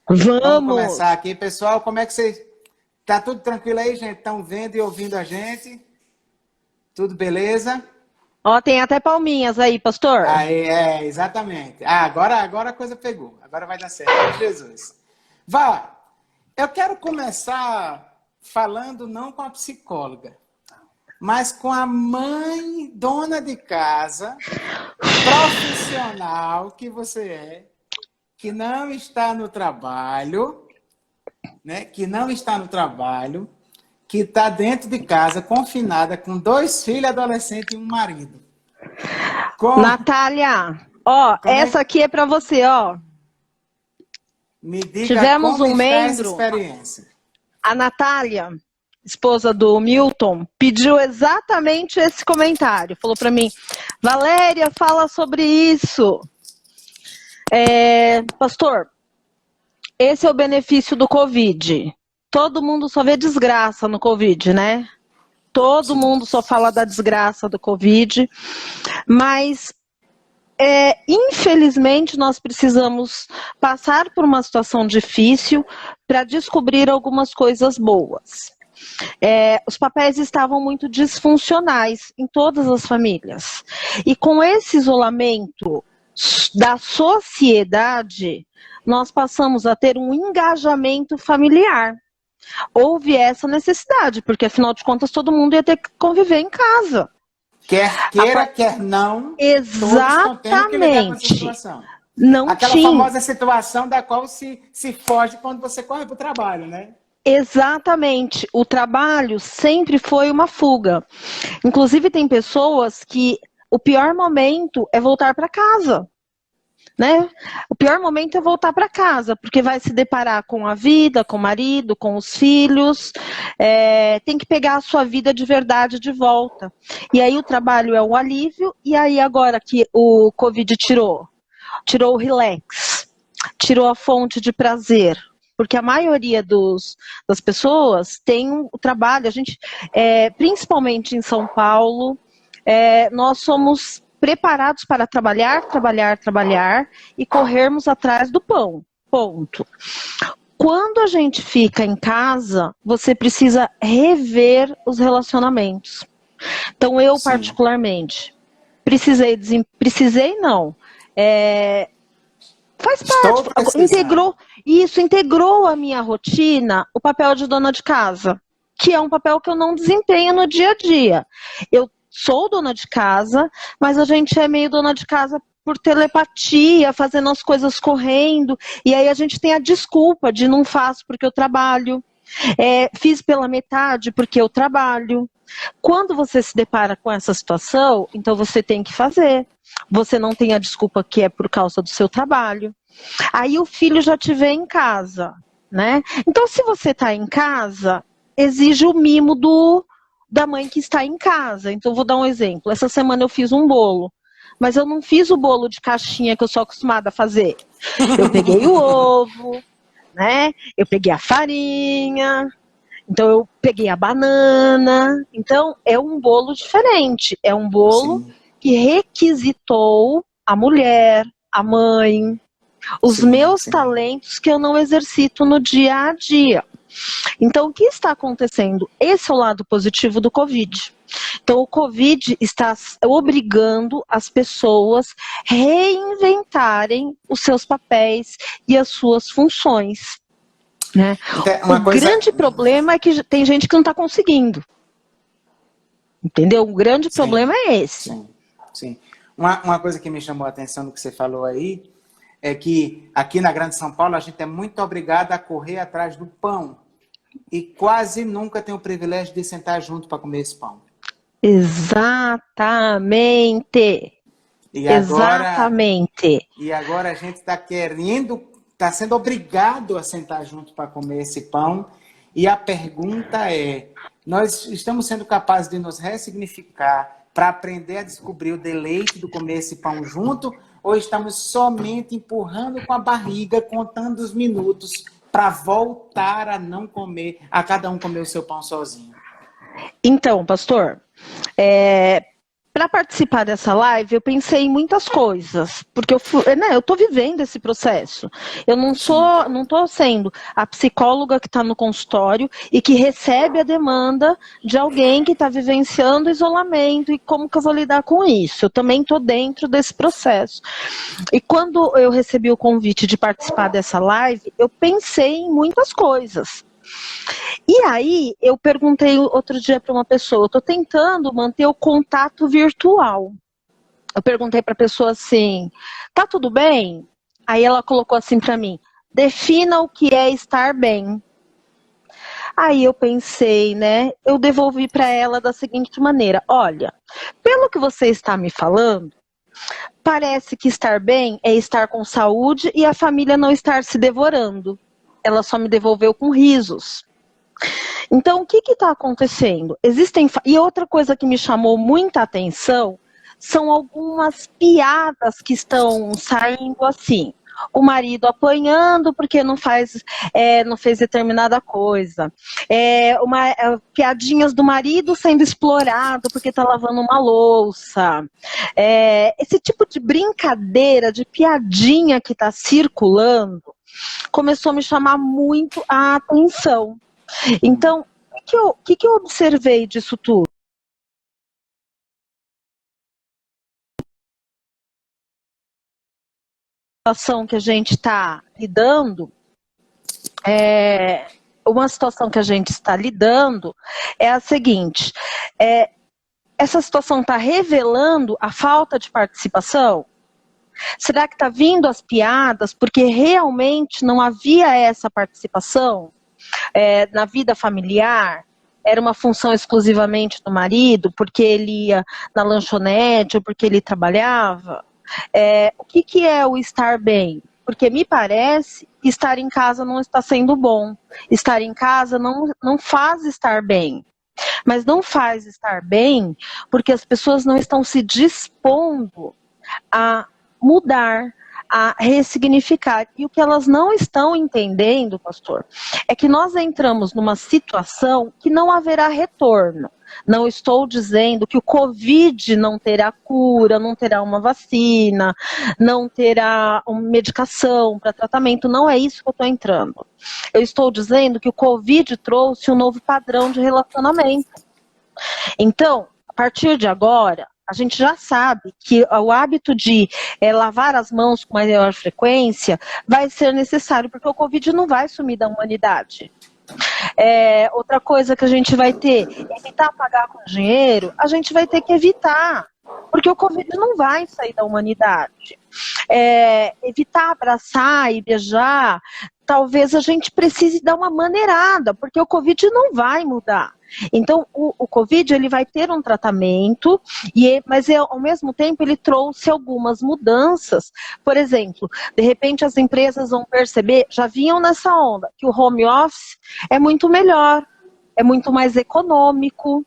Vamos Vamos! começar aqui, pessoal. Como é que vocês... Tá tudo tranquilo aí, gente? Estão vendo e ouvindo a gente? Tudo beleza? Ó, tem até palminhas aí, pastor. Aí, exatamente. Agora a coisa pegou. Agora vai dar certo, em nome de Jesus. Vá, eu quero começar falando não com a psicóloga, mas com a mãe dona de casa, profissional que você é, que não está no trabalho, né? Que não está no trabalho, que está dentro de casa, confinada, com 2 filhos adolescentes e um marido. Com... Natália, ó, Como essa é? aqui é pra você, ó. Me diga Tivemos como um está essa membro, experiência. a Natália, esposa do Milton, pediu exatamente esse comentário. Falou pra mim, Valéria, fala sobre isso. Pastor, esse é o benefício do Covid. Todo mundo só vê desgraça no Covid, né? Todo Sim. mundo só fala da desgraça do Covid, mas infelizmente nós precisamos passar por uma situação difícil para descobrir algumas coisas boas. Os papéis estavam muito disfuncionais em todas as famílias. E com esse isolamento da sociedade, nós passamos a ter um engajamento familiar. Houve essa necessidade, porque afinal de contas todo mundo ia ter que conviver em casa. Quer queira, quer não, todos estão tendo que lidar com essa Exatamente. situação. Não Aquela tinha. famosa situação da qual se foge quando você corre para o trabalho, né? Exatamente. O trabalho sempre foi uma fuga. Inclusive, tem pessoas que o pior momento é voltar para casa. Né? O pior momento é voltar para casa, porque vai se deparar com a vida, com o marido, com os filhos, tem que pegar a sua vida de verdade de volta. E aí o trabalho é o alívio, e aí agora que o Covid tirou o relax, tirou a fonte de prazer, porque a maioria das pessoas tem o trabalho, a gente, principalmente em São Paulo, nós somos preparados para trabalhar, trabalhar, trabalhar e corrermos atrás do pão. Ponto. Quando a gente fica em casa, você precisa rever os relacionamentos. Então, eu Sim. particularmente, precisei não, faz Estou parte, precisando. integrou a minha rotina o papel de dona de casa, que é um papel que eu não desempenho no dia a dia. Eu sou dona de casa, mas a gente é meio dona de casa por telepatia, fazendo as coisas correndo, e aí a gente tem a desculpa de não faço porque eu trabalho, fiz pela metade porque eu trabalho. Quando você se depara com essa situação, então você tem que fazer. Você não tem a desculpa que é por causa do seu trabalho. Aí o filho já te vê em casa, né? Então, se você está em casa, exige o mimo da mãe que está em casa. Então, vou dar um exemplo. Essa semana eu fiz um bolo, mas eu não fiz o bolo de caixinha que eu sou acostumada a fazer. Eu peguei o ovo, né? Eu peguei a farinha, então eu peguei a banana. Então, é um bolo diferente. É um bolo Sim, que requisitou a mulher, a mãe, os sim, meus sim. talentos que eu não exercito no dia a dia. Então, o que está acontecendo? Esse é o lado positivo do Covid. Então, o Covid está obrigando as pessoas a reinventarem os seus papéis e as suas funções. Né? Então, O uma coisa. grande problema é que tem gente que não está conseguindo. Entendeu? O grande problema Sim, é esse. sim, sim. Uma coisa que me chamou a atenção do que você falou aí é que aqui na Grande São Paulo a gente é muito obrigado a correr atrás do pão e quase nunca tem o privilégio de sentar junto para comer esse pão. Exatamente. E agora, Exatamente. e agora a gente está querendo, está sendo obrigado a sentar junto para comer esse pão. E a pergunta é: nós estamos sendo capazes de nos ressignificar para aprender a descobrir o deleite do comer esse pão junto? Ou estamos somente empurrando com a barriga, contando os minutos para voltar a não comer, a cada um comer o seu pão sozinho? Então, pastor, para participar dessa live, eu pensei em muitas coisas, porque eu tô vivendo esse processo. Eu não tô sendo a psicóloga que está no consultório e que recebe a demanda de alguém que está vivenciando isolamento e como que eu vou lidar com isso. Eu também estou dentro desse processo. E quando eu recebi o convite de participar dessa live, eu pensei em muitas coisas. E aí, eu perguntei outro dia para uma pessoa, eu estou tentando manter o contato virtual. Eu perguntei para a pessoa assim, tá tudo bem? Aí ela colocou assim para mim, defina o que é estar bem. Aí eu pensei, né, eu devolvi para ela da seguinte maneira, olha, pelo que você está me falando, parece que estar bem é estar com saúde e a família não estar se devorando. Ela só me devolveu com risos. Então, o que está acontecendo? E outra coisa que me chamou muita atenção são algumas piadas que estão saindo assim. O marido apanhando porque não fez determinada coisa. Piadinhas do marido sendo explorado porque está lavando uma louça. Esse tipo de brincadeira, de piadinha que está circulando, começou a me chamar muito a atenção. Então, o que eu observei disso tudo? A situação que a gente está lidando, uma situação que a gente está lidando é a seguinte, essa situação está revelando a falta de participação? Será que está vindo as piadas porque realmente não havia essa participação? Na vida familiar, era uma função exclusivamente do marido, porque ele ia na lanchonete ou porque ele trabalhava. O que é o estar bem? Porque me parece que estar em casa não está sendo bom. Estar em casa não faz estar bem. Mas não faz estar bem porque as pessoas não estão se dispondo a mudar, a ressignificar. E o que elas não estão entendendo, pastor, é que nós entramos numa situação que não haverá retorno. Não estou dizendo que o Covid não terá cura, não terá uma vacina, não terá uma medicação para tratamento. Não é isso que eu estou entrando. Eu estou dizendo que o Covid trouxe um novo padrão de relacionamento. Então, a partir de agora, a gente já sabe que o hábito de lavar as mãos com maior frequência vai ser necessário, porque o Covid não vai sumir da humanidade. Outra coisa que a gente vai ter, evitar pagar com dinheiro, a gente vai ter que evitar, porque o Covid não vai sair da humanidade. Evitar abraçar e beijar, talvez a gente precise dar uma maneirada, porque o Covid não vai mudar. Então, o Covid ele vai ter um tratamento, mas ao mesmo tempo ele trouxe algumas mudanças. Por exemplo, de repente as empresas vão perceber, já vinham nessa onda, que o home office é muito melhor, é muito mais econômico.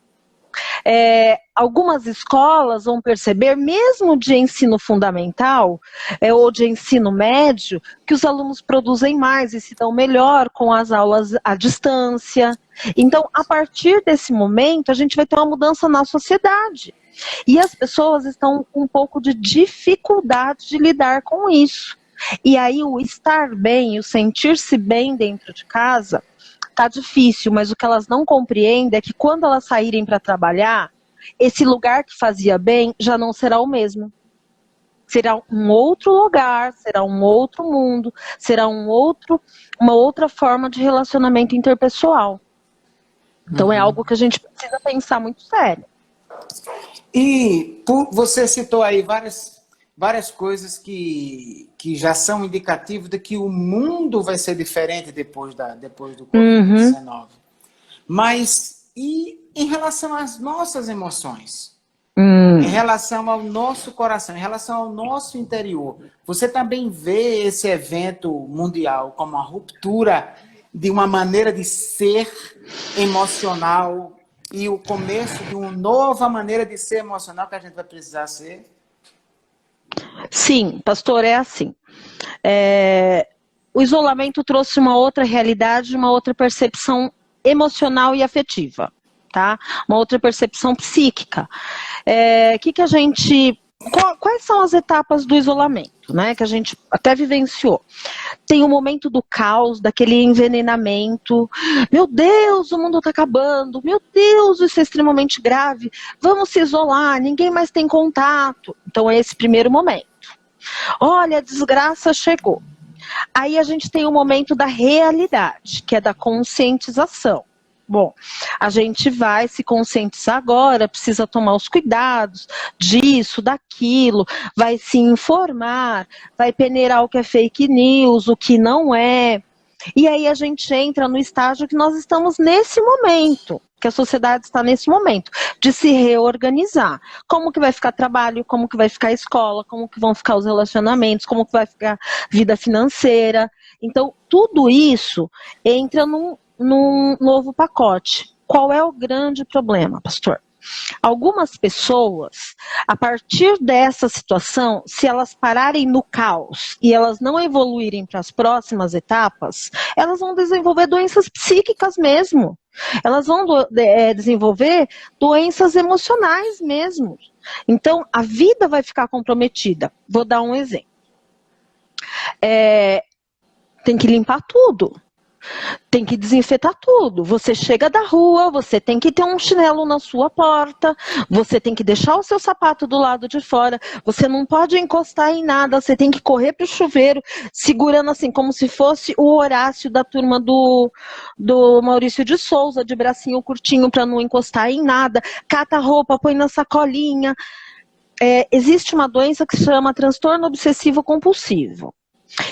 Algumas escolas vão perceber, mesmo de ensino fundamental ou de ensino médio, que os alunos produzem mais e se dão melhor com as aulas à distância. Então, a partir desse momento, a gente vai ter uma mudança na sociedade. E as pessoas estão com um pouco de dificuldade de lidar com isso. E aí, o estar bem, o sentir-se bem dentro de casa, tá difícil, mas o que elas não compreendem é que quando elas saírem para trabalhar, esse lugar que fazia bem já não será o mesmo. Será um outro lugar, será um outro mundo, será uma outra forma de relacionamento interpessoal. Então é algo que a gente precisa pensar muito sério. E você citou aí várias coisas que já são indicativas de que o mundo vai ser diferente depois do Covid-19. Mas e em relação às nossas emoções? Em relação ao nosso coração, em relação ao nosso interior? Você também vê esse evento mundial como uma ruptura de uma maneira de ser emocional e o começo de uma nova maneira de ser emocional que a gente vai precisar ser? Sim, pastor, é assim. O isolamento trouxe uma outra realidade, uma outra percepção emocional e afetiva. tá? Uma outra percepção psíquica. Quais são as etapas do isolamento, né? Que a gente até vivenciou. Tem o momento do caos, daquele envenenamento. Meu Deus, o mundo está acabando. Meu Deus, isso é extremamente grave. Vamos se isolar, ninguém mais tem contato. Então é esse primeiro momento. Olha, a desgraça chegou. Aí a gente tem o momento da realidade, que é da conscientização. Bom, a gente vai se conscientizar agora, precisa tomar os cuidados disso, daquilo, vai se informar, vai peneirar o que é fake news, o que não é. E aí a gente entra no estágio que nós estamos nesse momento, que a sociedade está nesse momento, de se reorganizar. Como que vai ficar trabalho, como que vai ficar a escola, como que vão ficar os relacionamentos, como que vai ficar a vida financeira. Então, tudo isso entra num novo pacote. Qual é o grande problema, pastor? Algumas pessoas, a partir dessa situação, se elas pararem no caos e elas não evoluírem para as próximas etapas, elas vão desenvolver doenças psíquicas mesmo. Elas vão desenvolver doenças emocionais mesmo. Então, a vida vai ficar comprometida. Vou dar um exemplo. Tem que limpar tudo. Tem que desinfetar tudo. Você chega da rua, você tem que ter um chinelo na sua porta, você tem que deixar o seu sapato do lado de fora, você não pode encostar em nada, você tem que correr pro chuveiro, segurando assim, como se fosse o Horácio da turma do Maurício de Souza, de bracinho curtinho para não encostar em nada, cata a roupa, põe na sacolinha. Existe uma doença que se chama transtorno obsessivo compulsivo.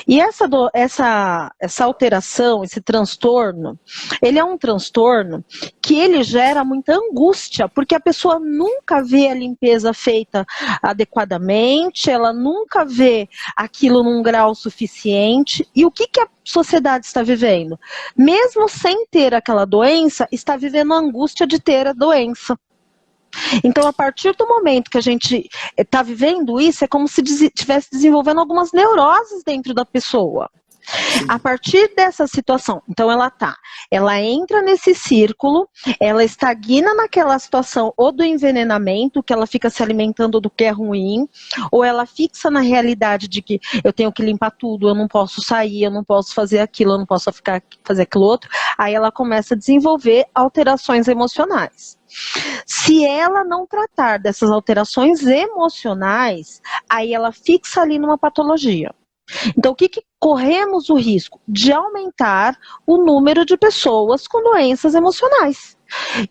E essa alteração, esse transtorno, ele é um transtorno que ele gera muita angústia, porque a pessoa nunca vê a limpeza feita adequadamente, ela nunca vê aquilo num grau suficiente. E o que a sociedade está vivendo? Mesmo sem ter aquela doença, está vivendo a angústia de ter a doença. Então, a partir do momento que a gente está vivendo isso, é como se estivesse desenvolvendo algumas neuroses dentro da pessoa. Sim. A partir dessa situação, então ela entra nesse círculo, ela estagna naquela situação ou do envenenamento, que ela fica se alimentando do que é ruim, ou ela fixa na realidade de que eu tenho que limpar tudo, eu não posso sair, eu não posso fazer aquilo, eu não posso fazer aquilo outro. Aí ela começa a desenvolver alterações emocionais. Se ela não tratar dessas alterações emocionais, aí ela fixa ali numa patologia. Então, o que corremos o risco? De aumentar o número de pessoas com doenças emocionais.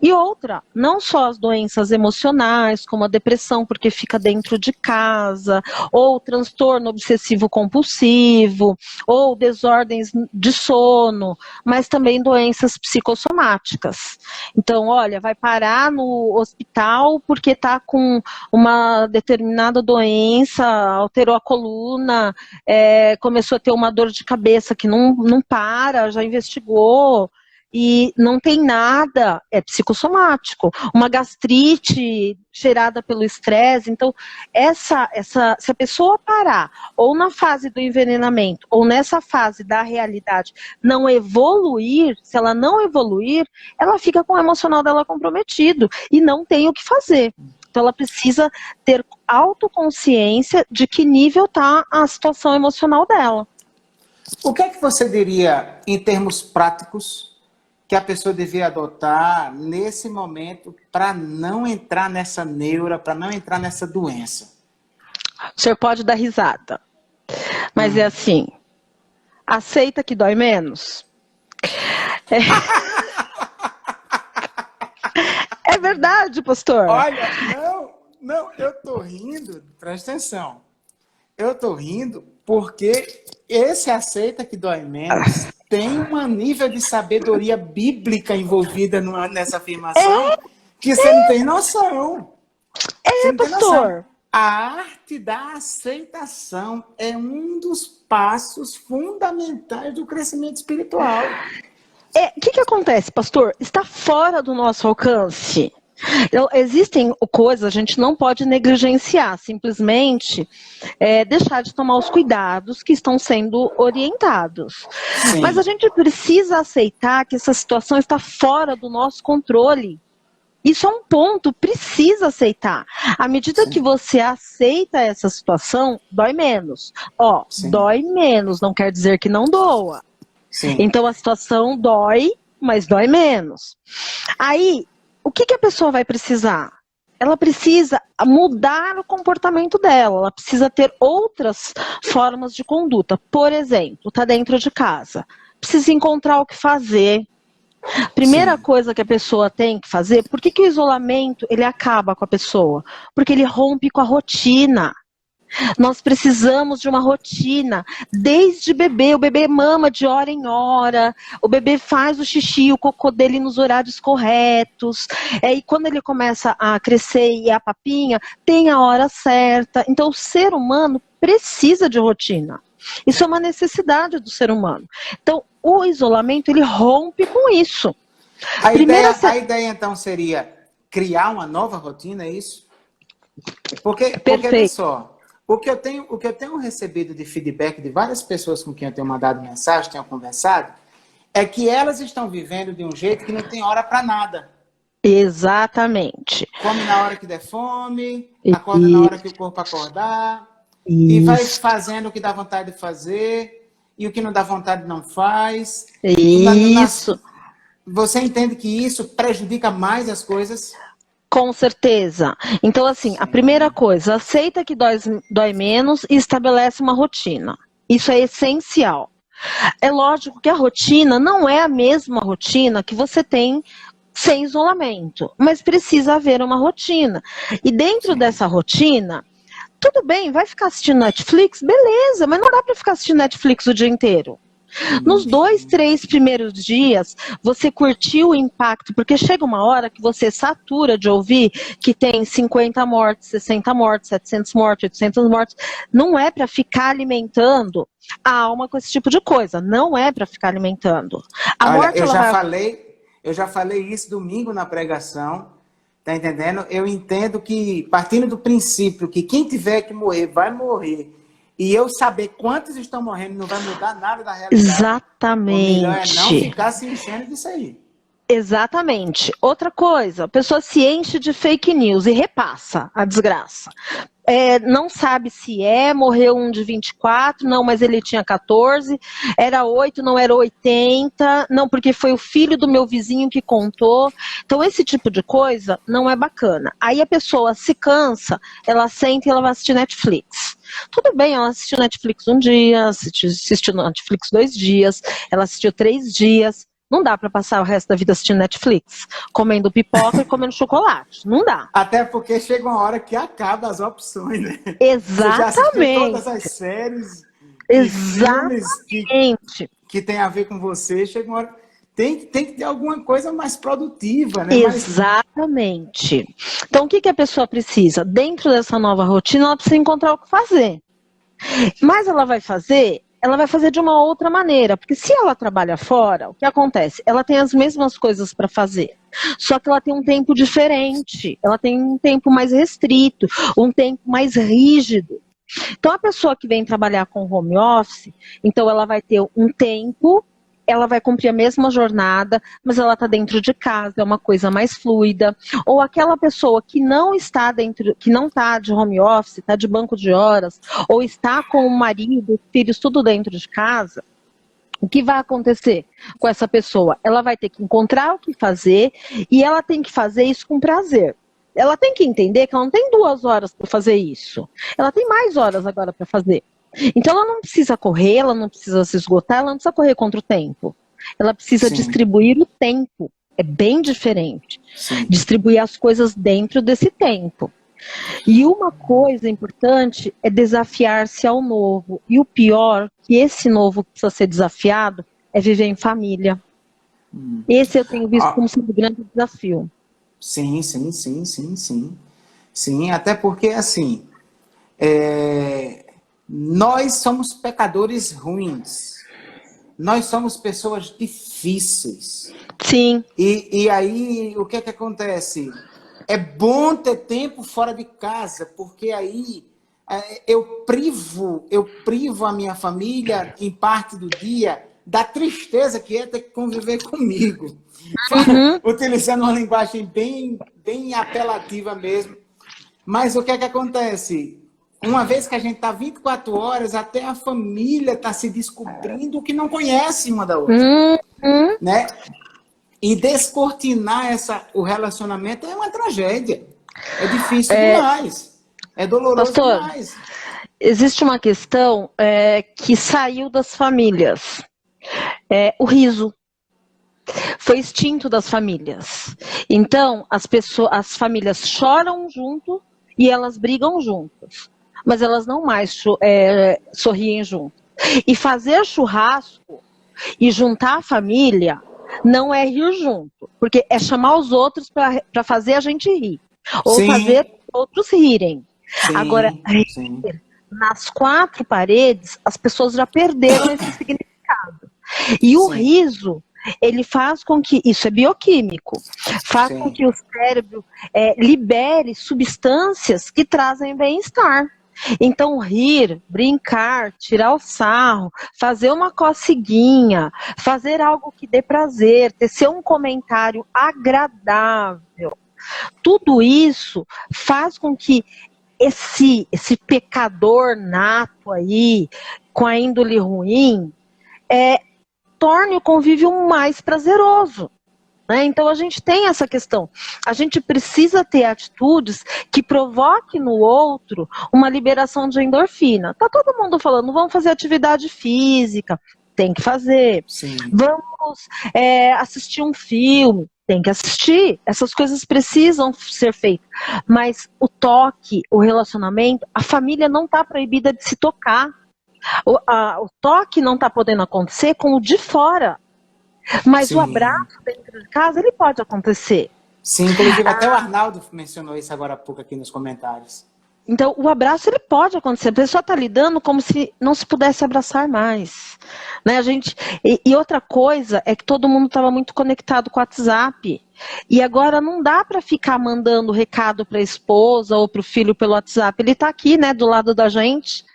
E outra, não só as doenças emocionais, como a depressão, porque fica dentro de casa, ou transtorno obsessivo compulsivo, ou desordens de sono, mas também doenças psicossomáticas. Então, olha, vai parar no hospital porque está com uma determinada doença, alterou a coluna, começou a ter uma dor de cabeça que não para, já investigou, e não tem nada, é psicossomático. Uma gastrite gerada pelo estresse. Então, se a pessoa parar, ou na fase do envenenamento, ou nessa fase da realidade, não evoluir, se ela não evoluir, ela fica com o emocional dela comprometido e não tem o que fazer. Então, ela precisa ter autoconsciência de que nível está a situação emocional dela. O que é que você diria, em termos práticos, que a pessoa devia adotar nesse momento para não entrar nessa neura, para não entrar nessa doença? O senhor pode dar risada, mas é assim, aceita que dói menos? É verdade, pastor. Olha, não, eu tô rindo, presta atenção. Eu tô rindo porque esse aceita que dói menos tem um nível de sabedoria bíblica envolvida nessa afirmação que você não tem noção. Você não tem noção. A arte da aceitação é um dos passos fundamentais do crescimento espiritual. O que acontece, pastor? Está fora do nosso alcance. Existem coisas a gente não pode negligenciar, simplesmente deixar de tomar os cuidados que estão sendo orientados. Sim. Mas a gente precisa aceitar que essa situação está fora do nosso controle. Isso é um ponto, precisa aceitar. À medida que você aceita essa situação, dói menos. Ó, Sim, dói menos, não quer dizer que não doa. sim, Então a situação dói, mas dói menos. Aí, o que a pessoa vai precisar? Ela precisa mudar o comportamento dela, ela precisa ter outras formas de conduta. Por exemplo, tá dentro de casa, precisa encontrar o que fazer. Primeira sim. coisa que a pessoa tem que fazer, por que o isolamento ele acaba com a pessoa? Porque ele rompe com a rotina. Nós precisamos de uma rotina. Desde bebê, o bebê mama de hora em hora, o bebê faz o xixi, o cocô dele nos horários corretos. E quando ele começa a crescer e a papinha, tem a hora certa. Então, o ser humano precisa de rotina. Isso é uma necessidade do ser humano. Então, o isolamento, ele rompe com isso. Primeiro, A ideia então seria criar uma nova rotina, é isso? Porque olha perfeito. só, o que eu tenho recebido de feedback de várias pessoas com quem eu tenho mandado mensagem, tenho conversado, é que elas estão vivendo de um jeito que não tem hora para nada. Exatamente. Come na hora que der fome, acorda na E- hora que o corpo acordar, e vai Isso. fazendo o que dá vontade de fazer, e o que não dá vontade não faz. Isso. Você entende que isso prejudica mais as coisas? Com certeza. Então, assim, a primeira Sim, coisa, aceita que dói menos e estabelece uma rotina. Isso é essencial. É lógico que a rotina não é a mesma rotina que você tem sem isolamento, mas precisa haver uma rotina. E dentro sim. dessa rotina, tudo bem, vai ficar assistindo Netflix? Beleza, mas não dá para ficar assistindo Netflix o dia inteiro. Nos 2, 3 primeiros dias, você curtiu o impacto, porque chega uma hora que você satura de ouvir que tem 50 mortes, 60 mortes, 700 mortes, 800 mortes. Não é para ficar alimentando a alma com esse tipo de coisa. Não é para ficar alimentando. A Olha, morte, ela vai... eu já falei isso domingo na pregação, tá entendendo? Eu entendo que, partindo do princípio que quem tiver que morrer, vai morrer, e eu saber quantos estão morrendo não vai mudar nada da realidade, o melhor é não Exatamente. ficar se enchendo disso aí. Exatamente. Outra coisa, a pessoa se enche de fake news e repassa a desgraça. Não sabe se morreu um de 24, não, mas ele tinha 14, era 8, não era 80, não, porque foi o filho do meu vizinho que contou. Então, esse tipo de coisa não é bacana. Aí a pessoa se cansa, ela senta e ela vai assistir Netflix. Tudo bem, ela assistiu Netflix um dia, assistiu Netflix 2 dias, ela assistiu 3 dias. Não dá para passar o resto da vida assistindo Netflix, comendo pipoca e comendo chocolate. Não dá. Até porque chega uma hora que acaba as opções, né? Você já assistiu todas Exatamente. as séries e filmes Exatamente. que tem a ver com você, chega uma hora... Tem que ter alguma coisa mais produtiva, né? Exatamente. Então, o que a pessoa precisa? Dentro dessa nova rotina, ela precisa encontrar o que fazer. Mas ela vai fazer de uma outra maneira, porque se ela trabalha fora, o que acontece? Ela tem as mesmas coisas para fazer, só que ela tem um tempo diferente, ela tem um tempo mais restrito, um tempo mais rígido. Então, a pessoa que vem trabalhar com home office, então ela vai ter um tempo, ela vai cumprir a mesma jornada, mas ela está dentro de casa, é uma coisa mais fluida. Ou aquela pessoa que não está dentro, que não está de home office, está de banco de horas, ou está com o marido, filhos, tudo dentro de casa. O que vai acontecer com essa pessoa? Ela vai ter que encontrar o que fazer e ela tem que fazer isso com prazer. Ela tem que entender que ela não tem 2 horas para fazer isso. Ela tem mais horas agora para fazer. Então ela não precisa correr, ela não precisa se esgotar, ela não precisa correr contra o tempo. Ela precisa Sim, distribuir o tempo. É bem diferente. sim. Distribuir as coisas dentro desse tempo. E uma coisa importante é desafiar-se ao novo. E o pior, que esse novo que precisa ser desafiado, é viver em família. Esse eu tenho visto como Ah, sendo um grande desafio. sim, sim, sim, sim, sim. Sim, até porque, assim, nós somos pecadores ruins. Nós somos pessoas difíceis. Sim, E aí, o que é que acontece? É bom ter tempo fora de casa, porque aí eu privo a minha família em parte do dia da tristeza que é ter que conviver comigo. Uhum. Utilizando uma linguagem bem apelativa mesmo. Mas o que é que acontece? Uma vez que a gente está 24 horas, até a família está se descobrindo que não conhece uma da outra. Uhum. Né? E descortinar o relacionamento é uma tragédia. É difícil demais. É doloroso Pastor, demais. existe uma questão que saiu das famílias. O riso. Foi extinto das famílias. Então, as famílias choram junto e elas brigam juntas. Mas elas não mais sorriem junto. E fazer churrasco e juntar a família não é rir junto. Porque é chamar os outros para fazer a gente rir. Ou Sim. fazer os outros rirem. Sim, Agora, sim. nas quatro paredes, as pessoas já perderam esse significado. E o riso, ele faz com que, isso é bioquímico, faz com que o cérebro libere substâncias que trazem bem-estar. Então, rir, brincar, tirar o sarro, fazer uma coceguinha, fazer algo que dê prazer, tecer um comentário agradável, tudo isso faz com que esse pecador nato aí, com a índole ruim, torne o convívio mais prazeroso. Né? Então a gente tem essa questão. A gente precisa ter atitudes que provoquem no outro uma liberação de endorfina. Tá todo mundo falando, vamos fazer atividade física, tem que fazer. Sim. Vamos assistir um filme, tem que assistir. Essas coisas precisam ser feitas. Mas o toque, o relacionamento, a família não está proibida de se tocar. O toque não está podendo acontecer com o de fora. Mas o abraço dentro de casa, ele pode acontecer. Sim, inclusive até o Arnaldo mencionou isso agora há pouco aqui nos comentários. Então, o abraço, ele pode acontecer. A pessoa está lidando como se não se pudesse abraçar mais. Né, e outra coisa é que todo mundo estava muito conectado com o WhatsApp. E agora não dá para ficar mandando recado para a esposa ou para o filho pelo WhatsApp. Ele está aqui, né, do lado da gente.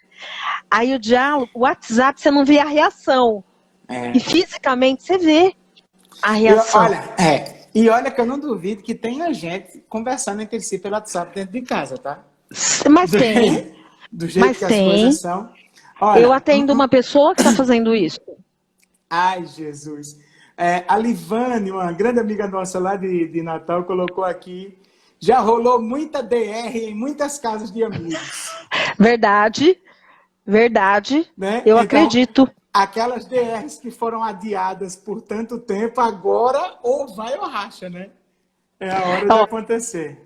Aí o diálogo, o WhatsApp, você não vê a reação. E fisicamente você vê a reação. E olha que eu não duvido que tenha gente conversando entre si pelo WhatsApp dentro de casa, tá? Mas tem. Do jeito que as coisas são. Olha, eu atendo uma pessoa que está fazendo isso. Ai, Jesus. A Livane, uma grande amiga nossa lá de Natal, colocou aqui, já rolou muita DR em muitas casas de amigos. Verdade. Né? Eu então, acredito. Aquelas DRs que foram adiadas por tanto tempo, agora ou vai ou racha, né? É a hora de acontecer.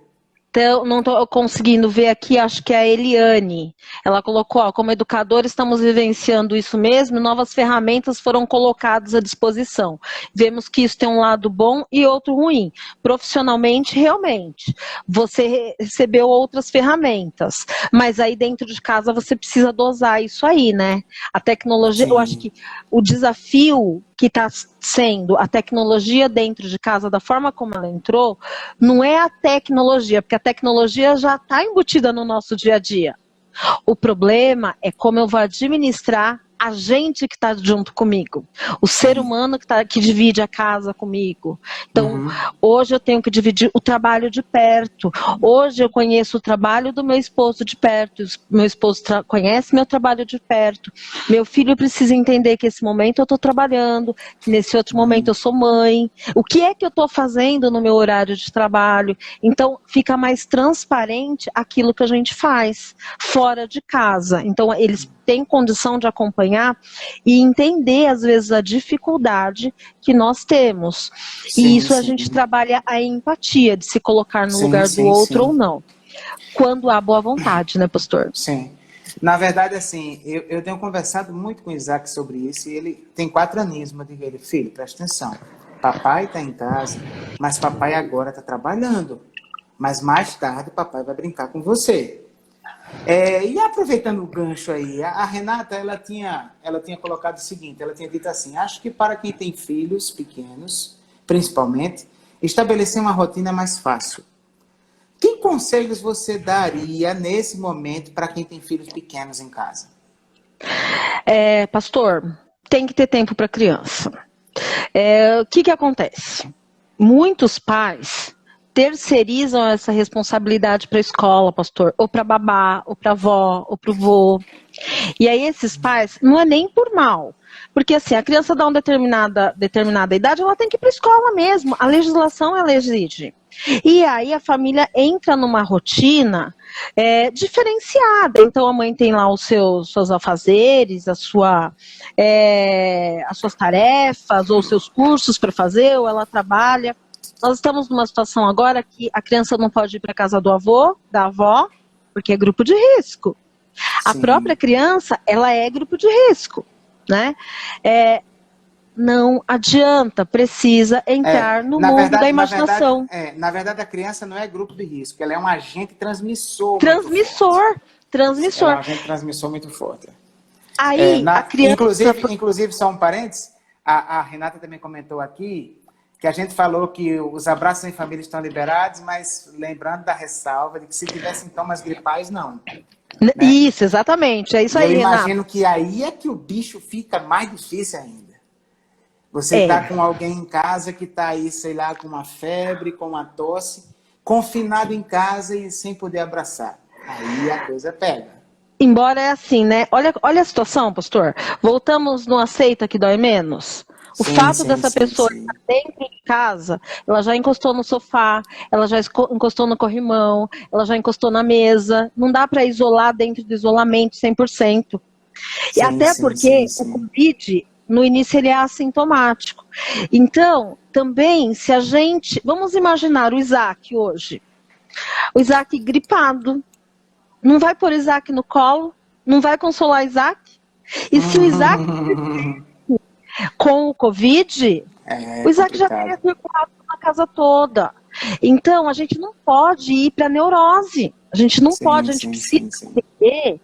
Então, não estou conseguindo ver aqui, acho que é a Eliane. Ela colocou, como educador, estamos vivenciando isso mesmo, novas ferramentas foram colocadas à disposição. Vemos que isso tem um lado bom e outro ruim. Profissionalmente, realmente, você recebeu outras ferramentas, mas aí dentro de casa você precisa dosar isso aí, né? A tecnologia, eu acho que o desafio que está sendo a tecnologia dentro de casa, da forma como ela entrou, não é a tecnologia, porque a tecnologia já está embutida no nosso dia a dia. O problema é como eu vou administrar a gente que está junto comigo, o ser humano que divide a casa comigo. Então, hoje eu tenho que dividir o trabalho de perto. Hoje eu conheço o trabalho do meu esposo de perto, meu esposo conhece meu trabalho de perto. Meu filho precisa entender que esse momento eu estou trabalhando, que nesse outro momento eu sou mãe. O que é que eu estou fazendo no meu horário de trabalho? Então, fica mais transparente aquilo que a gente faz fora de casa. Então, eles têm condição de acompanhar e entender, às vezes, a dificuldade que nós temos. E isso a gente trabalha a empatia, de se colocar no lugar do outro ou não. Quando há boa vontade, né, pastor? Sim. Na verdade, assim, eu tenho conversado muito com o Isaac sobre isso, e ele tem 4 aninhos, mas eu digo a ele, filho, presta atenção, papai está em casa, mas papai agora está trabalhando, mas mais tarde papai vai brincar com você. E aproveitando o gancho aí, a Renata, ela tinha colocado o seguinte, ela tinha dito assim, acho que para quem tem filhos pequenos, principalmente, estabelecer uma rotina é mais fácil. Que conselhos você daria nesse momento para quem tem filhos pequenos em casa? Pastor, tem que ter tempo para a criança. O que acontece? Muitos pais terceirizam essa responsabilidade para a escola, pastor, ou para babá, ou para avó, ou para o vô. E aí esses pais, não é nem por mal, porque assim, a criança dá uma determinada idade, ela tem que ir para a escola mesmo, a legislação ela exige. E aí a família entra numa rotina diferenciada. Então a mãe tem lá os seus afazeres, as suas tarefas, ou seus cursos para fazer, ou ela trabalha. Nós estamos numa situação agora que a criança não pode ir para a casa do avô, da avó, porque é grupo de risco. A Sim. própria criança, ela é grupo de risco, né? Não adianta, precisa entrar no mundo da imaginação. Na verdade, a criança não é grupo de risco, ela é um agente transmissor. Transmissor. Ela é um agente transmissor muito forte. Aí, a criança... Inclusive, só um parênteses, a Renata também comentou aqui que a gente falou que os abraços em família estão liberados, mas lembrando da ressalva de que se tiver sintomas gripais, não. Né? Isso, exatamente. É isso aí, Renata. Eu imagino que aí é que o bicho fica mais difícil ainda. Você está com alguém em casa que está aí, sei lá, com uma febre, com uma tosse, confinado em casa e sem poder abraçar. Aí a coisa pega. Embora é assim, né? Olha a situação, pastor. Voltamos no aceita que dói menos. O fato dessa pessoa estar dentro de casa, ela já encostou no sofá, ela já encostou no corrimão, ela já encostou na mesa. Não dá para isolar dentro do isolamento 100%. E até porque o Covid, no início, ele é assintomático. Então, também, se a gente... Vamos imaginar o Isaac hoje. O Isaac gripado. Não vai pôr Isaac no colo? Não vai consolar Isaac? E se o Isaac... com o Covid, o Isaac já teria circulado na casa toda. Então, a gente não pode ir para neurose. A gente não pode, a gente precisa entender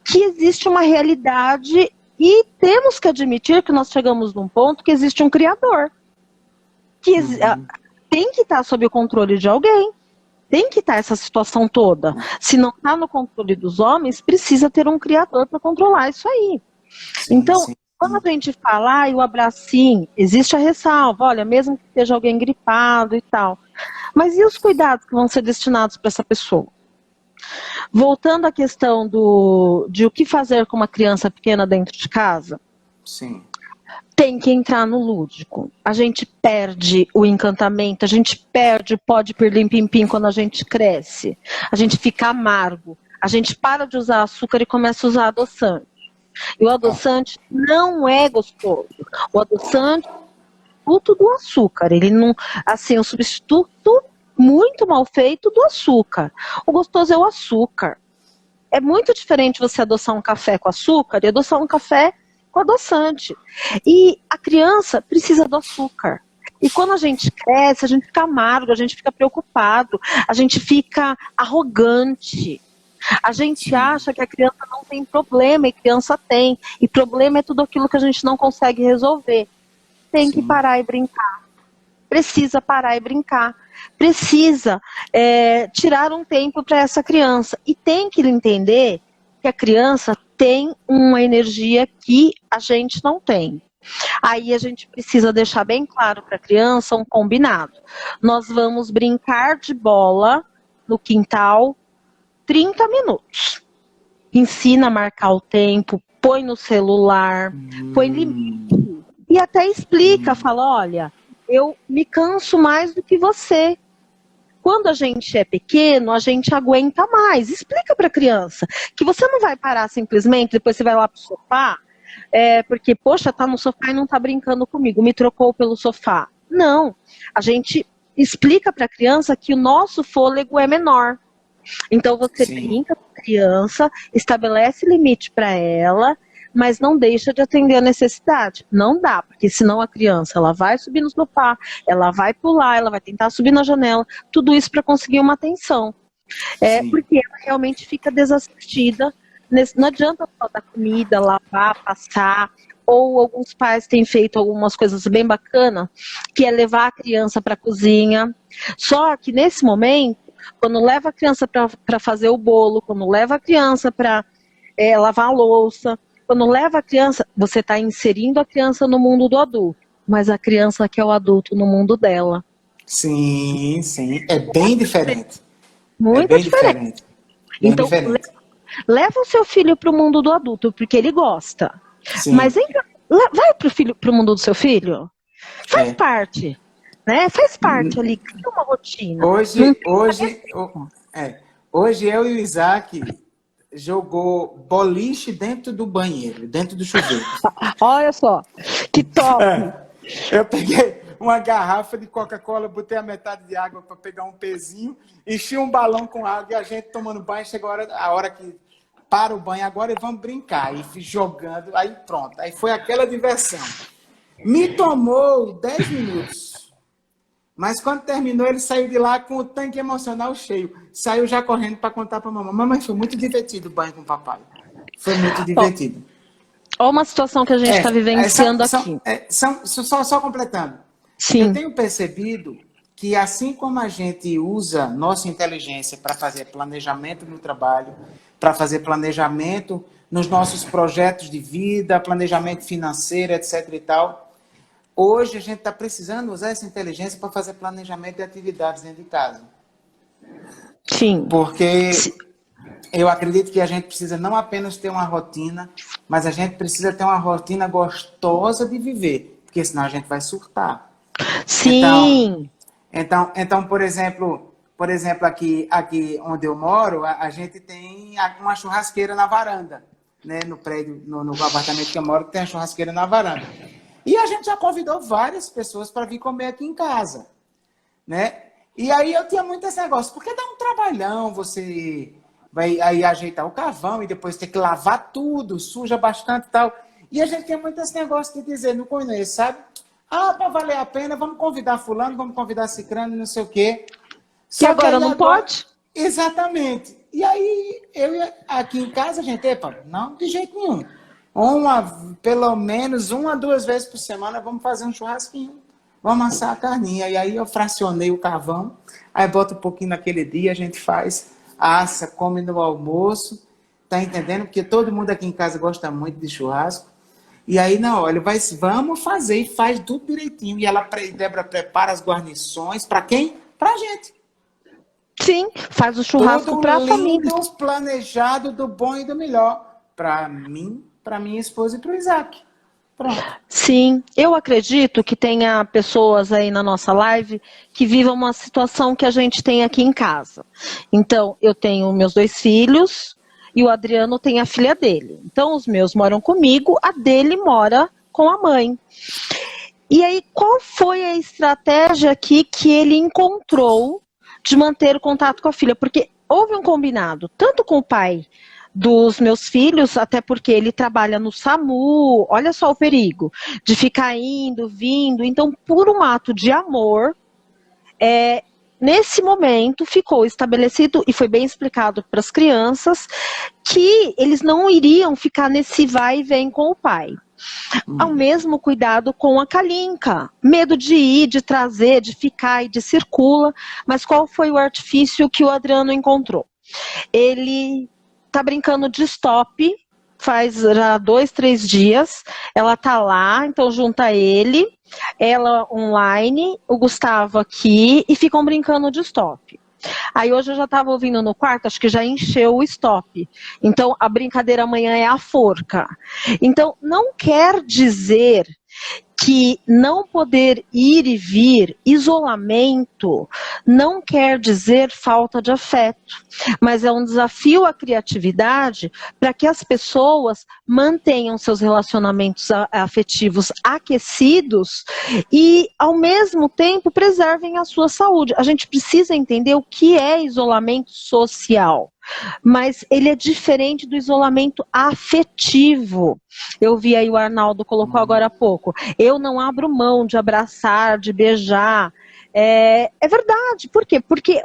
que existe uma realidade e temos que admitir que nós chegamos num ponto que existe um criador. Que tem que estar sob o controle de alguém. Tem que estar essa situação toda. Se não está no controle dos homens, precisa ter um criador para controlar isso aí. Então, quando a gente fala, o abracinho, existe a ressalva, olha, mesmo que seja alguém gripado e tal. Mas e os cuidados que vão ser destinados para essa pessoa? Voltando à questão de o que fazer com uma criança pequena dentro de casa, tem que entrar no lúdico. A gente perde o encantamento, a gente perde o pó de pirlim-pim-pim quando a gente cresce. A gente fica amargo, a gente para de usar açúcar e começa a usar adoçante. E o adoçante não é gostoso. O adoçante é o substituto do açúcar. Ele não, assim, o substituto muito mal feito do açúcar. O gostoso é o açúcar. É muito diferente você adoçar um café com açúcar e adoçar um café com adoçante. E a criança precisa do açúcar. E quando a gente cresce, a gente fica amargo, a gente fica preocupado, a gente fica arrogante. A gente acha que a criança não tem problema, e criança tem. E problema é tudo aquilo que a gente não consegue resolver. Tem que parar e brincar. Precisa parar e brincar. Precisa tirar um tempo para essa criança. E tem que entender que a criança tem uma energia que a gente não tem. Aí a gente precisa deixar bem claro para a criança um combinado. Nós vamos brincar de bola no quintal 30 minutos. Ensina a marcar o tempo, põe no celular, põe limite. E até explica, fala, olha, eu me canso mais do que você. Quando a gente é pequeno, a gente aguenta mais. Explica para a criança que você não vai parar simplesmente, depois você vai lá pro sofá, porque, poxa, tá no sofá e não tá brincando comigo, me trocou pelo sofá. Não, a gente explica para a criança que o nosso fôlego é menor. Então você brinca com a criança, estabelece limite para ela, mas não deixa de atender a necessidade. Não dá, porque senão a criança ela vai subir no sofá, ela vai pular, ela vai tentar subir na janela, tudo isso para conseguir uma atenção. Porque ela realmente fica desassistida. Não adianta só dar comida, lavar, passar, ou alguns pais têm feito algumas coisas bem bacanas, que é levar a criança para a cozinha. Só que nesse momento, quando leva a criança para fazer o bolo, quando leva a criança para lavar a louça, quando leva a criança, você está inserindo a criança no mundo do adulto, mas a criança quer o adulto no mundo dela. Sim, sim. É bem diferente. É Muito bem diferente. diferente. Bem Então, diferente. leva o seu filho para o mundo do adulto, porque ele gosta. Sim. Mas vai para o mundo do seu filho. Faz parte. Né? Faz parte ali, cria uma rotina. Hoje eu e o Isaac jogou boliche dentro do banheiro, dentro do chuveiro. Olha só, que top! Eu peguei uma garrafa de Coca-Cola, botei a metade de água para pegar um pezinho, enchi um balão com água e a gente tomando banho, chegou a hora que para o banho agora e vamos brincar. E fui jogando, aí pronto. Aí foi aquela diversão. Me tomou 10 minutos. Mas quando terminou, ele saiu de lá com o tanque emocional cheio. Saiu já correndo para contar para a mamãe. Mamãe, foi muito divertido o banho com o papai. Foi muito divertido. Olha uma situação que a gente está vivenciando aqui. Só completando. Sim. Eu tenho percebido que assim como a gente usa nossa inteligência para fazer planejamento no trabalho, para fazer planejamento nos nossos projetos de vida, planejamento financeiro, etc. e tal, hoje a gente está precisando usar essa inteligência para fazer planejamento de atividades dentro de casa. Sim. Porque eu acredito que a gente precisa não apenas ter uma rotina, mas a gente precisa ter uma rotina gostosa de viver, porque senão a gente vai surtar. Sim. Então, por exemplo, aqui onde eu moro, a gente tem uma churrasqueira na varanda, né? No prédio, no apartamento que eu moro, tem a churrasqueira na varanda. E a gente já convidou várias pessoas para vir comer aqui em casa, né? E aí eu tinha muito esse negócio, porque dá um trabalhão, você vai aí ajeitar o carvão e depois ter que lavar tudo, suja bastante e tal. E a gente tem muito esse negócio de dizer no começo, sabe? Para valer a pena, vamos convidar fulano, vamos convidar cicrano, não sei o quê. E agora não pode? Exatamente. E aí, aqui em casa, gente, não, de jeito nenhum. Pelo menos 1 a 2 vezes por semana, vamos fazer um churrasquinho. Vamos assar a carninha. E aí eu fracionei o carvão, aí boto um pouquinho naquele dia, a gente faz, assa, come no almoço. Tá entendendo? Porque todo mundo aqui em casa gosta muito de churrasco. E aí, na hora, vamos fazer e faz tudo direitinho. E Débora prepara as guarnições. Para quem? Pra gente. Sim, faz o churrasco para a família. Tudo planejado do bom e do melhor. Para mim, para minha esposa e para o Isaac. Pronto. Sim, eu acredito que tenha pessoas aí na nossa live que vivam uma situação que a gente tem aqui em casa. Então, eu tenho meus 2 filhos e o Adriano tem a filha dele. Então, os meus moram comigo, a dele mora com a mãe. E aí, qual foi a estratégia aqui que ele encontrou de manter o contato com a filha? Porque houve um combinado, tanto com o pai dos meus filhos, até porque ele trabalha no SAMU, olha só o perigo, de ficar indo, vindo. Então, por um ato de amor, nesse momento ficou estabelecido e foi bem explicado para as crianças que eles não iriam ficar nesse vai e vem com o pai. Ao mesmo cuidado com a Kalinka, medo de ir, de trazer, de ficar e de circula. Mas qual foi o artifício que o Adriano encontrou? Ele tá brincando de stop, faz já 2, 3 dias, ela tá lá, então junta ele, ela online, o Gustavo aqui, e ficam brincando de stop. Aí hoje eu já estava ouvindo no quarto, acho que já encheu o stop. Então a brincadeira amanhã é a forca. Então não quer dizer que não poder ir e vir, isolamento, não quer dizer falta de afeto, mas é um desafio à criatividade para que as pessoas mantenham seus relacionamentos afetivos aquecidos e, ao mesmo tempo, preservem a sua saúde. A gente precisa entender o que é isolamento social. Mas ele é diferente do isolamento afetivo. Eu vi aí o Arnaldo colocou agora há pouco. Eu não abro mão de abraçar, de beijar. É verdade. Por quê? Porque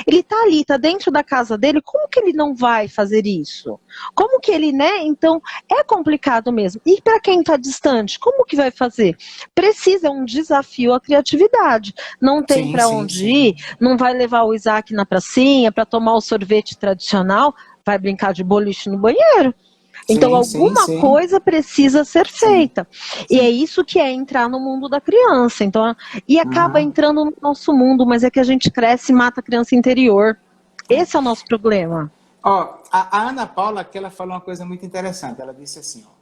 ele está ali, está dentro da casa dele. Como que ele não vai fazer isso? Como que ele, né? Então, é complicado mesmo. E para quem está distante, como que vai fazer? Precisa, é um desafio à criatividade. Não tem para onde ir, não vai levar o Isaac na pracinha para tomar o sorvete tradicional, vai brincar de boliche no banheiro. Então, Sim, sim, alguma sim. coisa precisa ser Sim, feita. E é isso que é entrar no mundo da criança. Então, e acaba aham. entrando no nosso mundo, mas é que a gente cresce e mata a criança interior. Esse é o nosso problema. Ó, a Ana Paula, que ela falou uma coisa muito interessante. Ela disse assim, ó,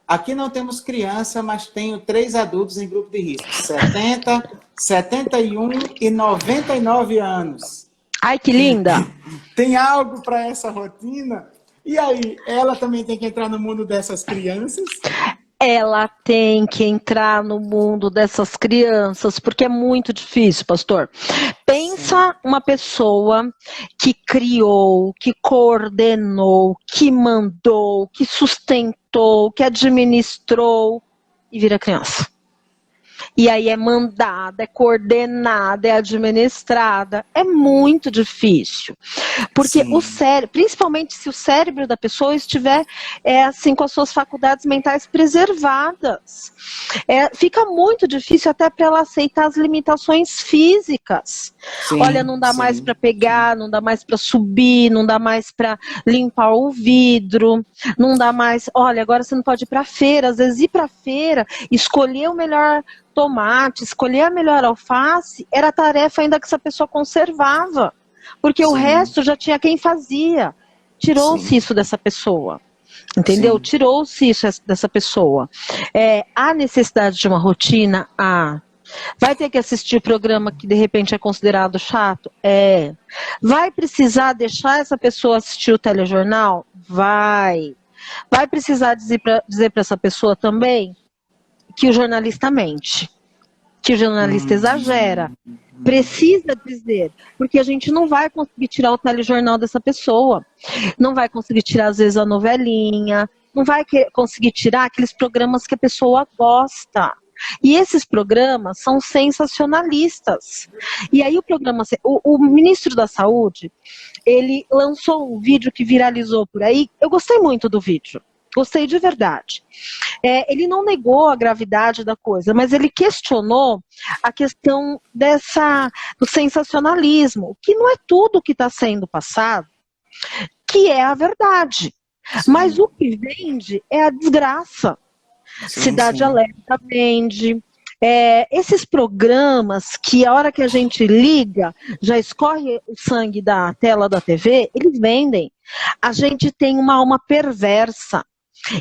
aqui não temos criança, mas tenho 3 adultos em grupo de risco, 70, 71 e 99 anos. Ai, que linda! Tem algo para essa rotina? E aí, ela também tem que entrar no mundo dessas crianças? Ela tem que entrar no mundo dessas crianças, porque é muito difícil, pastor. Sim, Pensa uma pessoa que criou, que coordenou, que mandou, que sustentou, que administrou e vira criança. E aí é mandada, é coordenada, é administrada. É muito difícil. Porque o sim, cérebro, principalmente se o cérebro da pessoa estiver assim com as suas faculdades mentais preservadas. Fica muito difícil até para ela aceitar as limitações físicas. Olha, sim, não dá mais sim, para sim. pegar, não dá mais para subir, não dá mais para limpar o vidro, não dá mais. Olha, agora você não pode ir para feira. Às vezes ir para feira, escolher o melhor tomate, escolher a melhor alface, era tarefa ainda que essa pessoa conservava, porque o Sim, resto já tinha quem fazia. Tirou-se sim, isso dessa pessoa, entendeu? sim. Tirou-se isso dessa pessoa. Há necessidade de uma rotina? Vai ter que assistir o programa que de repente é considerado chato? Vai precisar deixar essa pessoa assistir o telejornal? Vai. Vai precisar dizer para essa pessoa também que o jornalista mente, que o jornalista exagera. Hum, Precisa dizer, porque a gente não vai conseguir tirar o telejornal dessa pessoa, não vai conseguir tirar, às vezes, a novelinha, não vai conseguir tirar aqueles programas que a pessoa gosta. E esses programas são sensacionalistas. E aí o ministro da Saúde, ele lançou um vídeo que viralizou por aí. Eu gostei muito do vídeo. Gostei de verdade. Ele não negou a gravidade da coisa, mas ele questionou a questão do sensacionalismo, que não é tudo que está sendo passado que é a verdade. Mas sim, o que vende é a desgraça. sim, Cidade sim. Alerta vende. Esses programas que a hora que a gente liga, já escorre o sangue da tela da TV, eles vendem. A gente tem uma alma perversa.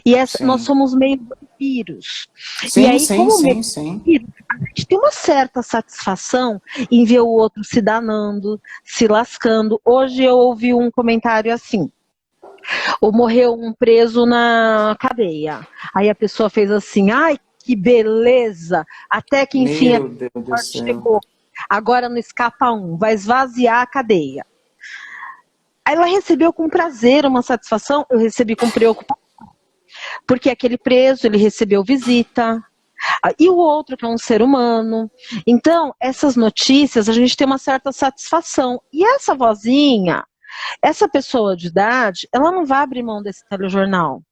E nós Sim, somos meio vampiros. E sim, aí, sim, como meio sim, sim. vampiro, a gente tem uma certa satisfação em ver o outro se danando, se lascando. Hoje eu ouvi um comentário assim: ou morreu um preso na cadeia. Aí a pessoa fez assim: ai, que beleza! Até que enfim a Meu Deus do morte céu. chegou. Agora não escapa um, vai esvaziar a cadeia. Aí ela recebeu com prazer uma satisfação, eu recebi com preocupação. Porque aquele preso, ele recebeu visita, e o outro que é um ser humano. Então, essas notícias, a gente tem uma certa satisfação. E essa vozinha, essa pessoa de idade, ela não vai abrir mão desse telejornal.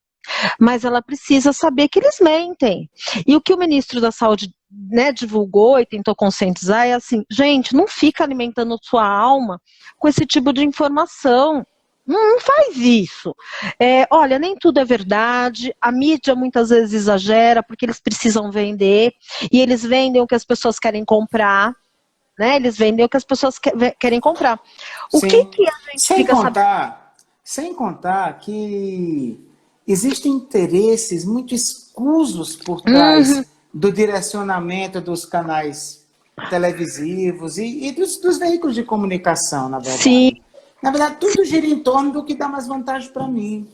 Mas ela precisa saber que eles mentem. E o que o ministro da Saúde, né, divulgou e tentou conscientizar é assim: gente, não fica alimentando sua alma com esse tipo de informação. Não faz isso. Olha, nem tudo é verdade. A mídia muitas vezes exagera porque eles precisam vender. E eles vendem o que as pessoas querem comprar. Né? Eles vendem o que as pessoas querem comprar. O que Sim. a gente Sem fica sabendo? contar, sem contar que existem interesses muito escusos por Uhum, trás do direcionamento dos canais televisivos e dos veículos de comunicação, na sim, verdade. Na verdade, tudo gira em torno do que dá mais vantagem para mim.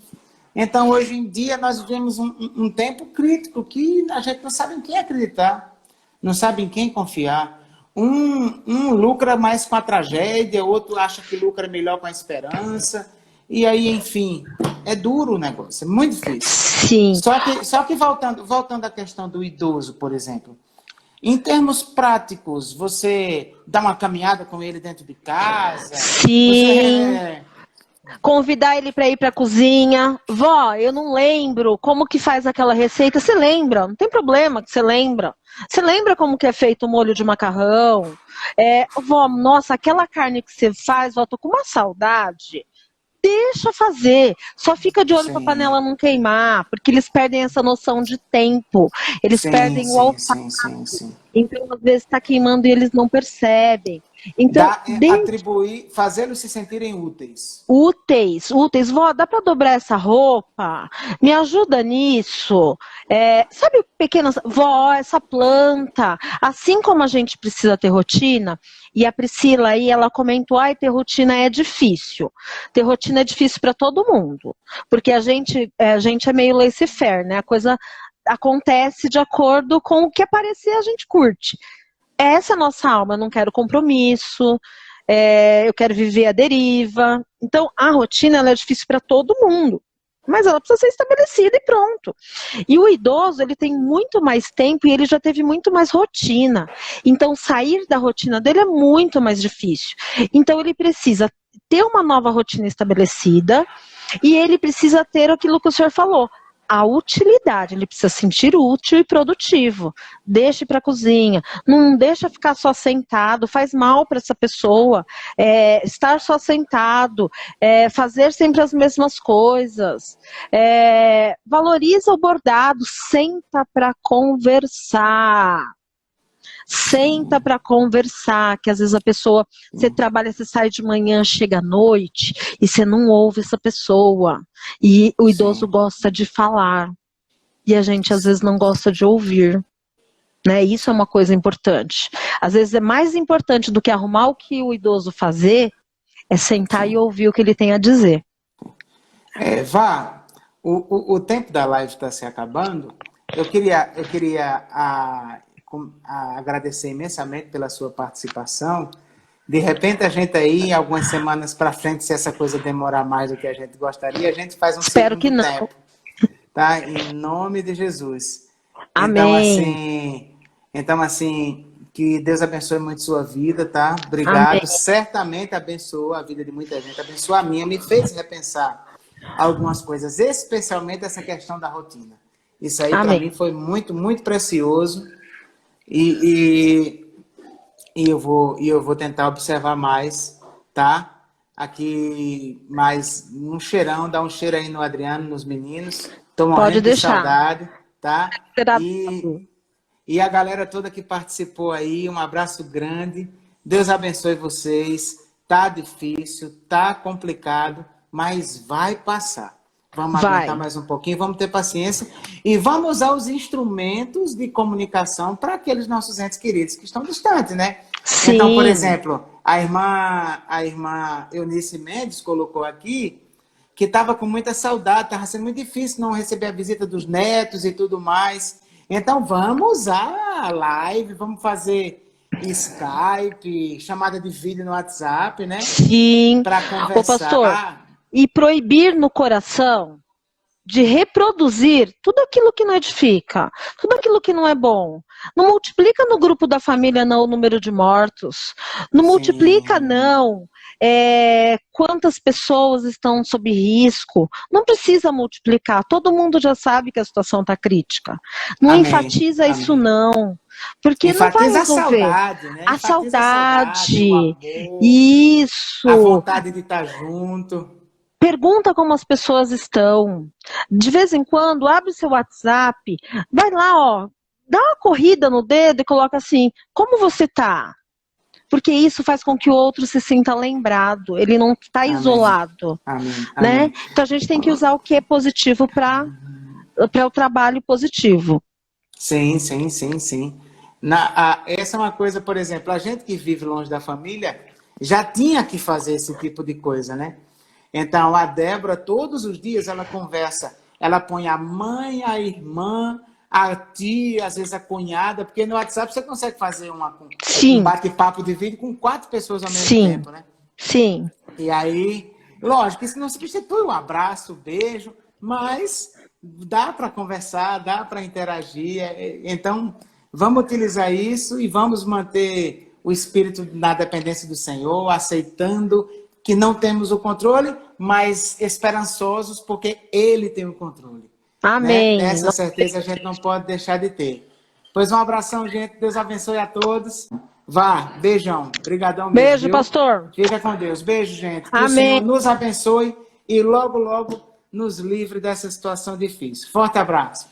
Então, hoje em dia, nós vivemos um tempo crítico que a gente não sabe em quem acreditar, não sabe em quem confiar. Um lucra mais com a tragédia, outro acha que lucra melhor com a esperança. E aí, enfim, é duro o negócio, é muito difícil. sim. Só que voltando à questão do idoso, por exemplo, em termos práticos, você dá uma caminhada com ele dentro de casa, você Sim, convidar ele para ir para a cozinha. Vó, eu não lembro como que faz aquela receita. Você lembra? Não tem problema que você lembra. Você lembra como que é feito o molho de macarrão? Vó, nossa, aquela carne que você faz, vó, tô com uma saudade. deixa fazer. Só fica de olho para a Sim. panela não queimar, porque eles perdem essa noção de tempo. Eles perdem o olfato. Sim. Então, às vezes, está queimando e eles não percebem. Então, Atribuir, fazê-los se sentirem úteis. Úteis. Vó, dá para dobrar essa roupa? Me ajuda nisso? Sabe, pequenas... Vó, essa planta. Assim como a gente precisa ter rotina, e a Priscila aí, ela comentou, ter rotina é difícil. Ter rotina é difícil para todo mundo. Porque a gente é meio laissez-faire, né? A coisa acontece de acordo com o que aparecer, a gente curte. Essa é a nossa alma, eu não quero compromisso, eu quero viver a deriva. Então, a rotina ela é difícil para todo mundo, mas ela precisa ser estabelecida e pronto. E o idoso, ele tem muito mais tempo e ele já teve muito mais rotina. Então, sair da rotina dele é muito mais difícil. Então, ele precisa ter uma nova rotina estabelecida e ele precisa ter aquilo que o senhor falou, a utilidade, ele precisa sentir útil e produtivo. Deixe para a cozinha, não deixa ficar só sentado, faz mal para essa pessoa, estar só sentado, fazer sempre as mesmas coisas, valoriza o bordado, senta para conversar. Senta para conversar, que às vezes a pessoa, você trabalha, você sai de manhã, chega à noite, e você não ouve essa pessoa. E o idoso gosta de falar. E a gente às vezes não gosta de ouvir. Né? Isso é uma coisa importante. Às vezes é mais importante do que arrumar o que o idoso fazer, é sentar e ouvir o que ele tem a dizer. Vá, o tempo da live está se acabando. Eu queria agradecer imensamente pela sua participação. De repente, a gente aí, algumas semanas para frente, se essa coisa demorar mais do que a gente gostaria, a gente faz um Espero que não. tempo. Tá? Em nome de Jesus. Amém. Então, assim, que Deus abençoe muito sua vida, tá? Obrigado. Amém. Certamente abençoou a vida de muita gente. Abençoou a minha, me fez repensar algumas coisas, especialmente essa questão da rotina. Isso aí, para mim, foi muito, muito precioso. E eu vou tentar observar mais, tá? Aqui, mais um cheirão, dá um cheiro aí no Adriano, nos meninos. Tô morrendo de saudade, tá? E a galera toda que participou aí, um abraço grande. Deus abençoe vocês. Tá difícil, tá complicado, mas vai passar. Vamos aguentar mais um pouquinho, vamos ter paciência e vamos usar os instrumentos de comunicação para aqueles nossos entes queridos que estão distantes, né? Sim. Então, por exemplo, a irmã Eunice Mendes colocou aqui que estava com muita saudade, estava sendo muito difícil não receber a visita dos netos e tudo mais. Então, vamos usar a live, vamos fazer Skype, chamada de vídeo no WhatsApp, né? Sim. Para conversar. Ô, pastor, e proibir no coração de reproduzir tudo aquilo que não edifica, tudo aquilo que não é bom. Não multiplica no grupo da família, não, o número de mortos. Não multiplica, não, quantas pessoas estão sob risco. Não precisa multiplicar. Todo mundo já sabe que a situação está crítica. Não enfatiza isso, não. Porque enfatiza, não vai resolver. A saudade, né? A saudade. O amor, isso. A vontade de estar junto. Pergunta como as pessoas estão. De vez em quando, abre seu WhatsApp, vai lá, ó, dá uma corrida no dedo e coloca assim, como você tá? Porque isso faz com que o outro se sinta lembrado, ele não está isolado. Amém. Né? Então a gente tem que usar o que é positivo para o trabalho positivo. Sim. Essa é uma coisa, por exemplo, a gente que vive longe da família já tinha que fazer esse tipo de coisa, né? Então, a Débora, todos os dias, ela conversa. Ela põe a mãe, a irmã, a tia, às vezes a cunhada, porque no WhatsApp você consegue fazer um bate-papo de vídeo com 4 pessoas ao mesmo tempo, né? Sim. E aí, lógico, isso não substitui um abraço, beijo, mas dá para conversar, dá para interagir. Então, vamos utilizar isso e vamos manter o espírito na dependência do Senhor, aceitando que não temos o controle, mas esperançosos porque Ele tem o controle. Amém. Né? Essa certeza a gente não pode deixar de ter. Pois um abração, gente. Deus abençoe a todos. Vá, beijão. Obrigadão. Beijo, pastor. Fica com Deus. Beijo, gente. Que Amém. o Senhor nos abençoe e logo, logo nos livre dessa situação difícil. Forte abraço.